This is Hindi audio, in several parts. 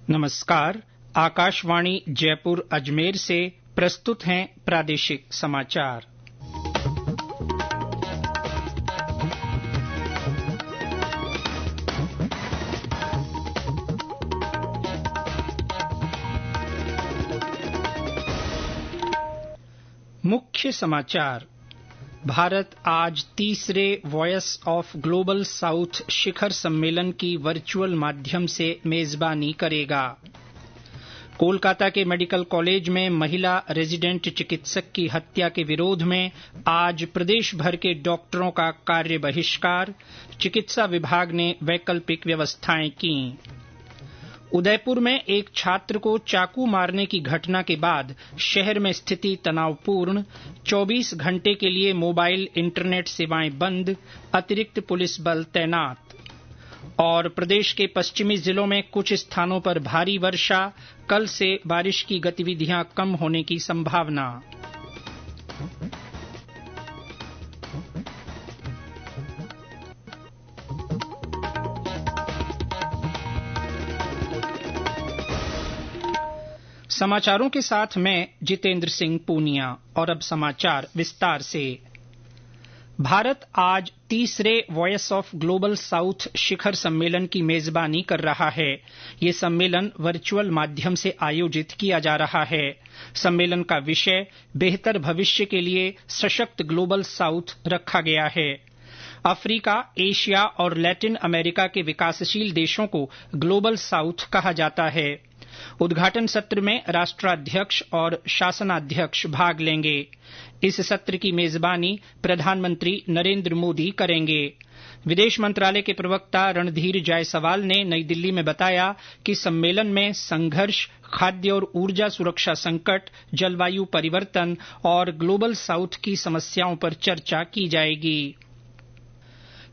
नमस्कार। आकाशवाणी जयपुर अजमेर से प्रस्तुत हैं प्रादेशिक समाचार। मुख्य समाचार। भारत आज तीसरे वॉयस ऑफ ग्लोबल साउथ शिखर सम्मेलन की वर्चुअल माध्यम से मेजबानी करेगा। कोलकाता के मेडिकल कॉलेज में महिला रेजिडेंट चिकित्सक की हत्या के विरोध में आज प्रदेश भर के डॉक्टरों का कार्य बहिष्कार, चिकित्सा विभाग ने वैकल्पिक व्यवस्थाएं की। उदयपुर में एक छात्र को चाकू मारने की घटना के बाद शहर में स्थिति तनावपूर्ण, 24 घंटे के लिए मोबाइल इंटरनेट सेवाएं बंद, अतिरिक्त पुलिस बल तैनात। और प्रदेश के पश्चिमी जिलों में कुछ स्थानों पर भारी वर्षा, कल से बारिश की गतिविधियां कम होने की संभावना। समाचारों के साथ मैं जितेंद्र सिंह पूनिया। और अब समाचार विस्तार से। भारत आज तीसरे वॉयस ऑफ ग्लोबल साउथ शिखर सम्मेलन की मेजबानी कर रहा है। ये सम्मेलन वर्चुअल माध्यम से आयोजित किया जा रहा है। सम्मेलन का विषय बेहतर भविष्य के लिए सशक्त ग्लोबल साउथ रखा गया है। अफ्रीका, एशिया और लैटिन अमेरिका के विकासशील देशों को ग्लोबल साउथ कहा जाता है। उद्घाटन सत्र में राष्ट्राध्यक्ष और शासनाध्यक्ष भाग लेंगे। इस सत्र की मेजबानी प्रधानमंत्री नरेंद्र मोदी करेंगे। विदेश मंत्रालय के प्रवक्ता रणधीर जायसवाल ने नई दिल्ली में बताया कि सम्मेलन में संघर्ष, खाद्य और ऊर्जा सुरक्षा संकट, जलवायु परिवर्तन और ग्लोबल साउथ की समस्याओं पर चर्चा की जाएगी।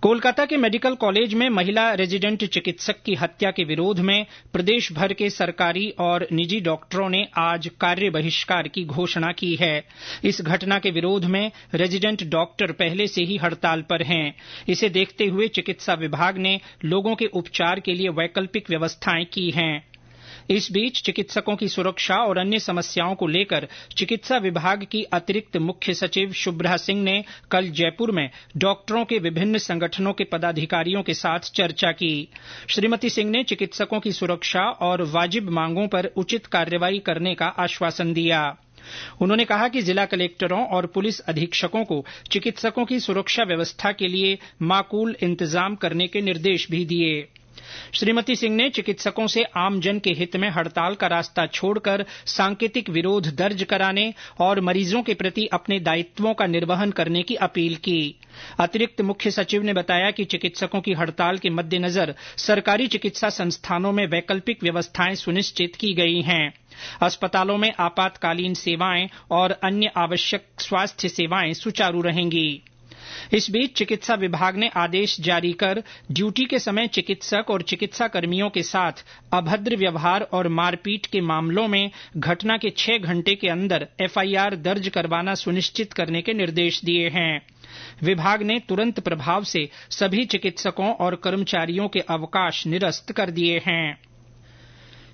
कोलकाता के मेडिकल कॉलेज में महिला रेजिडेंट चिकित्सक की हत्या के विरोध में प्रदेश भर के सरकारी और निजी डॉक्टरों ने आज कार्य बहिष्कार की घोषणा की है। इस घटना के विरोध में रेजिडेंट डॉक्टर पहले से ही हड़ताल पर हैं। इसे देखते हुए चिकित्सा विभाग ने लोगों के उपचार के लिए वैकल्पिक व्यवस्थाएं की हैं। इस बीच चिकित्सकों की सुरक्षा और अन्य समस्याओं को लेकर चिकित्सा विभाग की अतिरिक्त मुख्य सचिव शुभ्रा सिंह ने कल जयपुर में डॉक्टरों के विभिन्न संगठनों के पदाधिकारियों के साथ चर्चा की। श्रीमती सिंह ने चिकित्सकों की सुरक्षा और वाजिब मांगों पर उचित कार्रवाई करने का आश्वासन दिया। उन्होंने कहा कि जिला कलेक्टरों और पुलिस अधीक्षकों को चिकित्सकों की सुरक्षा व्यवस्था के लिए माकूल इंतजाम करने के निर्देश भी दिए। श्रीमती सिंह ने चिकित्सकों से आमजन के हित में हड़ताल का रास्ता छोड़कर सांकेतिक विरोध दर्ज कराने और मरीजों के प्रति अपने दायित्वों का निर्वहन करने की अपील की। अतिरिक्त मुख्य सचिव ने बताया कि चिकित्सकों की हड़ताल के मद्देनजर सरकारी चिकित्सा संस्थानों में वैकल्पिक व्यवस्थाएं सुनिश्चित की गई हैं। अस्पतालों में आपातकालीन सेवाएं और अन्य आवश्यक स्वास्थ्य सेवाएं सुचारू रहेंगी। इस बीच चिकित्सा विभाग ने आदेश जारी कर ड्यूटी के समय चिकित्सक और चिकित्सा कर्मियों के साथ अभद्र व्यवहार और मारपीट के मामलों में घटना के 6 घंटे के अंदर एफआईआर दर्ज करवाना सुनिश्चित करने के निर्देश दिए हैं। विभाग ने तुरंत प्रभाव से सभी चिकित्सकों और कर्मचारियों के अवकाश निरस्त कर दिए हैं।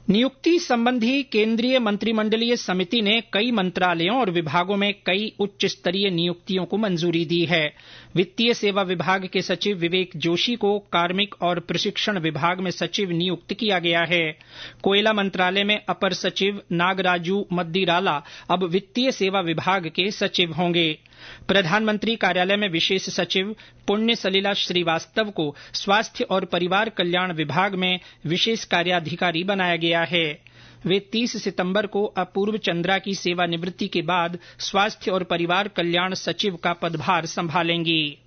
नियुक्ति संबंधी केंद्रीय मंत्रिमंडलीय समिति ने कई मंत्रालयों और विभागों में कई उच्च स्तरीय नियुक्तियों को मंजूरी दी है। वित्तीय सेवा विभाग के सचिव विवेक जोशी को कार्मिक और प्रशिक्षण विभाग में सचिव नियुक्त किया गया है। कोयला मंत्रालय में अपर सचिव नागराजू मद्दिराला अब वित्तीय सेवा विभाग के सचिव होंगे। प्रधानमंत्री कार्यालय में विशेष सचिव पुण्य सलिला श्रीवास्तव को स्वास्थ्य और परिवार कल्याण विभाग में विशेष कार्याधिकारी बनाया गया है। वे 30 सितंबर को अपूर्व चंद्रा की सेवानिवृत्ति के बाद स्वास्थ्य और परिवार कल्याण सचिव का पदभार संभालेंगी।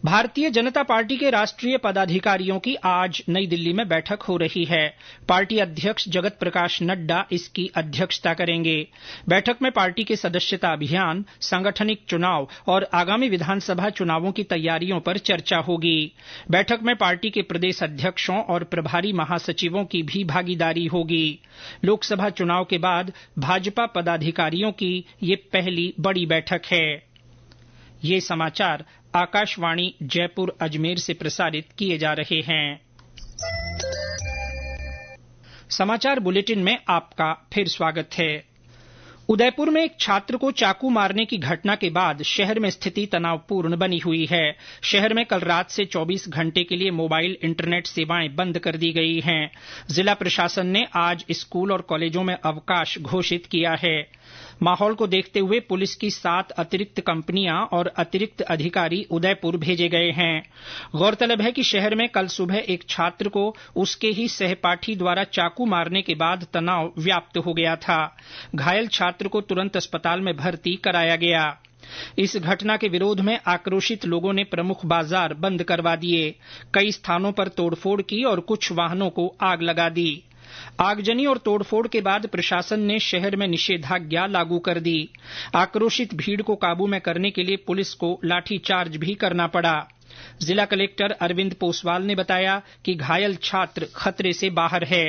भारतीय जनता पार्टी के राष्ट्रीय पदाधिकारियों की आज नई दिल्ली में बैठक हो रही है। पार्टी अध्यक्ष जगत प्रकाश नड्डा इसकी अध्यक्षता करेंगे। बैठक में पार्टी के सदस्यता अभियान, सांगठनिक चुनाव और आगामी विधानसभा चुनावों की तैयारियों पर चर्चा होगी। बैठक में पार्टी के प्रदेश अध्यक्षों और प्रभारी महासचिवों की भी भागीदारी होगी। लोकसभा चुनाव के बाद भाजपा पदाधिकारियों की ये पहली बड़ी बैठक है। ये समाचार आकाशवाणी जयपुर अजमेर से प्रसारित किए जा रहे हैं। समाचार बुलेटिन में आपका फिर स्वागत है। उदयपुर में एक छात्र को चाकू मारने की घटना के बाद शहर में स्थिति तनावपूर्ण बनी हुई है। शहर में कल रात से 24 घंटे के लिए मोबाइल इंटरनेट सेवाएं बंद कर दी गई हैं। जिला प्रशासन ने आज स्कूल और कॉलेजों में अवकाश घोषित किया है। माहौल को देखते हुए पुलिस की 7 अतिरिक्त कंपनियां और अतिरिक्त अधिकारी उदयपुर भेजे गए हैं। गौरतलब है कि शहर में कल सुबह एक छात्र को उसके ही सहपाठी द्वारा चाकू मारने के बाद तनाव व्याप्त हो गया था। घायल छात्र को तुरंत अस्पताल में भर्ती कराया गया। इस घटना के विरोध में आक्रोशित लोगों ने प्रमुख बाजार बंद करवा दिए, कई स्थानों पर तोड़फोड़ की और कुछ वाहनों को आग लगा दी। आगजनी और तोड़फोड़ के बाद प्रशासन ने शहर में निषेधाज्ञा लागू कर दी। आक्रोशित भीड़ को काबू में करने के लिए पुलिस को लाठीचार्ज भी करना पड़ा। जिला कलेक्टर अरविंद पोसवाल ने बताया कि घायल छात्र खतरे से बाहर है।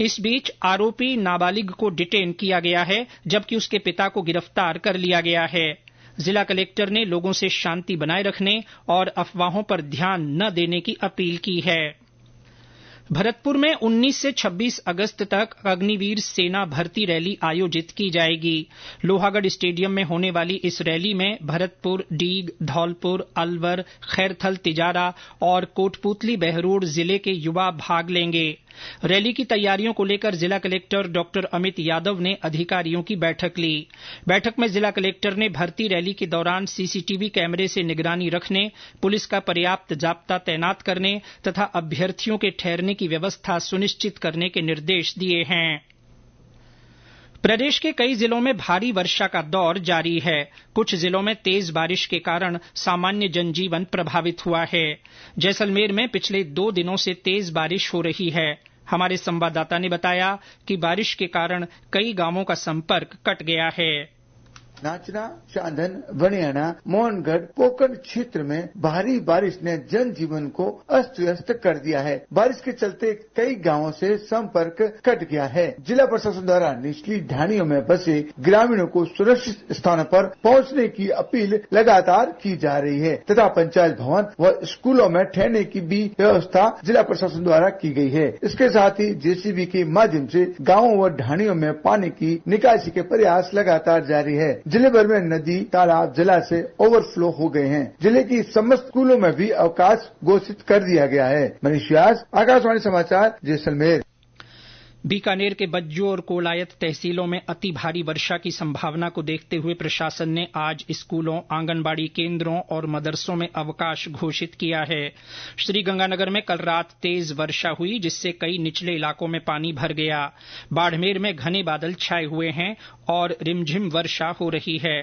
इस बीच आरोपी नाबालिग को डिटेन किया गया है, जबकि उसके पिता को गिरफ्तार कर लिया गया है। जिला कलेक्टर ने लोगों से शांति बनाए रखने और अफवाहों पर ध्यान न देने की अपील की है। भरतपुर में 19 से 26 अगस्त तक अग्निवीर सेना भर्ती रैली आयोजित की जाएगी। लोहागढ़ स्टेडियम में होने वाली इस रैली में भरतपुर, डीग, धौलपुर, अलवर, खैरथल, तिजारा और कोटपुतली बहरोड जिले के युवा भाग लेंगे। रैली की तैयारियों को लेकर जिला कलेक्टर डॉ अमित यादव ने अधिकारियों की बैठक ली। बैठक में जिला कलेक्टर ने भर्ती रैली के दौरान सीसीटीवी कैमरे से निगरानी रखने, पुलिस का पर्याप्त जाब्ता तैनात करने तथा अभ्यर्थियों के ठहरने की व्यवस्था सुनिश्चित करने के निर्देश दिए हैं। प्रदेश के कई जिलों में भारी वर्षा का दौर जारी है। कुछ जिलों में तेज बारिश के कारण सामान्य जनजीवन प्रभावित हुआ है। जैसलमेर में पिछले 2 दिनों से तेज बारिश हो रही है। हमारे संवाददाता ने बताया कि बारिश के कारण कई गांवों का संपर्क कट गया है। नाचना, चांदन, बनियाना, मोहनगढ़, पोकरण क्षेत्र में भारी बारिश ने जनजीवन को अस्त व्यस्त कर दिया है। बारिश के चलते कई गांवों से संपर्क कट गया है। जिला प्रशासन द्वारा निचली ढाणियों में बसे ग्रामीणों को सुरक्षित स्थानों पर पहुंचने की अपील लगातार की जा रही है तथा पंचायत भवन व स्कूलों में ठहरने की भी व्यवस्था जिला प्रशासन द्वारा की गई है। इसके साथ ही जेसीबी के माध्यम से गाँवों व ढाणियों में पानी की निकासी के प्रयास लगातार जारी है। जिले भर में नदी, तालाब, जलाशय ओवरफ्लो हो गए हैं। जिले की समस्त स्कूलों में भी अवकाश घोषित कर दिया गया है। मनीष व्यास, आकाशवाणी समाचार, जैसलमेर। बीकानेर के बज्जू और कोलायत तहसीलों में अति भारी वर्षा की संभावना को देखते हुए प्रशासन ने आज स्कूलों, आंगनबाड़ी केंद्रों और मदरसों में अवकाश घोषित किया है। श्रीगंगानगर में कल रात तेज वर्षा हुई, जिससे कई निचले इलाकों में पानी भर गया। बाड़मेर में घने बादल छाए हुए हैं और रिमझिम वर्षा हो रही है।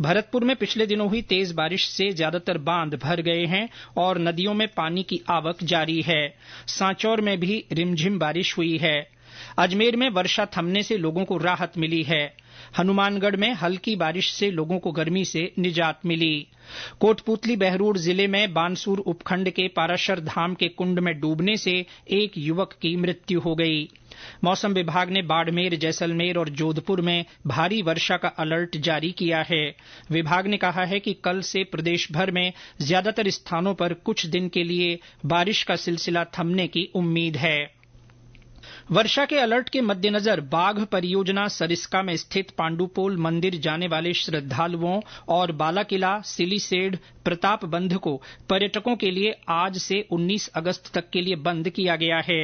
भरतपुर में पिछले दिनों हुई तेज बारिश से ज्यादातर बांध भर गए हैं और नदियों में पानी की आवक जारी है। सांचौर में भी रिमझिम बारिश हुई है। अजमेर में वर्षा थमने से लोगों को राहत मिली है। हनुमानगढ़ में हल्की बारिश से लोगों को गर्मी से निजात मिली। कोटपुतली बहरोड जिले में बानसूर उपखंड के पाराशर धाम के कुंड में डूबने से एक युवक की मृत्यु हो गई। मौसम विभाग ने बाड़मेर, जैसलमेर और जोधपुर में भारी वर्षा का अलर्ट जारी किया है। विभाग ने कहा है कि कल से प्रदेश भर में ज्यादातर स्थानों पर कुछ दिन के लिए बारिश का सिलसिला थमने की उम्मीद है। वर्षा के अलर्ट के मद्देनजर बाघ परियोजना सरिस्का में स्थित पांडुपोल मंदिर जाने वाले श्रद्धालुओं और बालाकिला, सिलीसेड, प्रताप बंध को पर्यटकों के लिए आज से 19 अगस्त तक के लिए बंद किया गया है।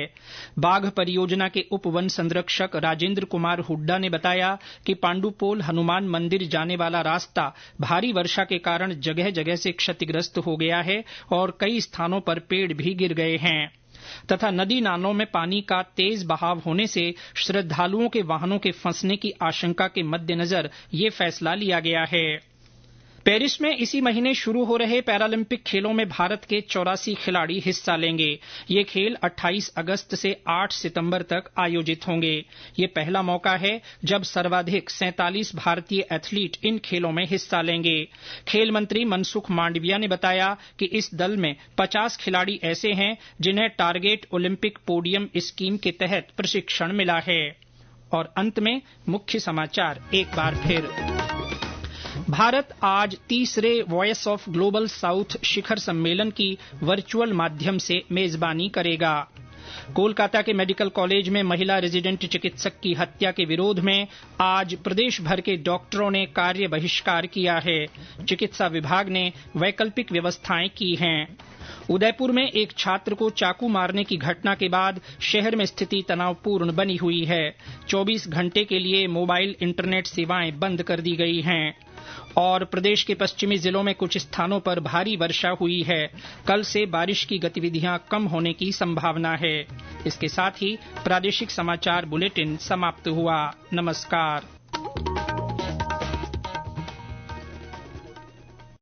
बाघ परियोजना के उप वन संरक्षक राजेंद्र कुमार हुड्डा ने बताया कि पांडुपोल हनुमान मंदिर जाने वाला रास्ता भारी वर्षा के कारण जगह जगह से क्षतिग्रस्त हो गया है और कई स्थानों पर पेड़ भी गिर गए हैं तथा नदी नालों में पानी का तेज बहाव होने से श्रद्धालुओं के वाहनों के फंसने की आशंका के मद्देनजर ये फैसला लिया गया है। पेरिस में इसी महीने शुरू हो रहे पैरालंपिक खेलों में भारत के 84 खिलाड़ी हिस्सा लेंगे। ये खेल 28 अगस्त से 8 सितंबर तक आयोजित होंगे। ये पहला मौका है जब सर्वाधिक 47 भारतीय एथलीट इन खेलों में हिस्सा लेंगे। खेल मंत्री मनसुख मांडविया ने बताया कि इस दल में 50 खिलाड़ी ऐसे हैं जिन्हें टारगेट ओलंपिक पोडियम स्कीम के तहत प्रशिक्षण मिला है। और अंत में मुख्य समाचार एक बार फिर। भारत आज तीसरे वॉयस ऑफ ग्लोबल साउथ शिखर सम्मेलन की वर्चुअल माध्यम से मेजबानी करेगा। कोलकाता के मेडिकल कॉलेज में महिला रेजिडेंट चिकित्सक की हत्या के विरोध में आज प्रदेश भर के डॉक्टरों ने कार्य बहिष्कार किया है। चिकित्सा विभाग ने वैकल्पिक व्यवस्थाएं की हैं। उदयपुर में एक छात्र को चाकू मारने की घटना के बाद शहर में स्थिति तनावपूर्ण बनी हुई है। 24 घंटे के लिए मोबाइल इंटरनेट सेवाएं बंद कर दी गई हैं। और प्रदेश के पश्चिमी जिलों में कुछ स्थानों पर भारी वर्षा हुई है। कल से बारिश की गतिविधियां कम होने की संभावना है। इसके साथ ही प्रादेशिक समाचार बुलेटिन समाप्त हुआ। नमस्कार।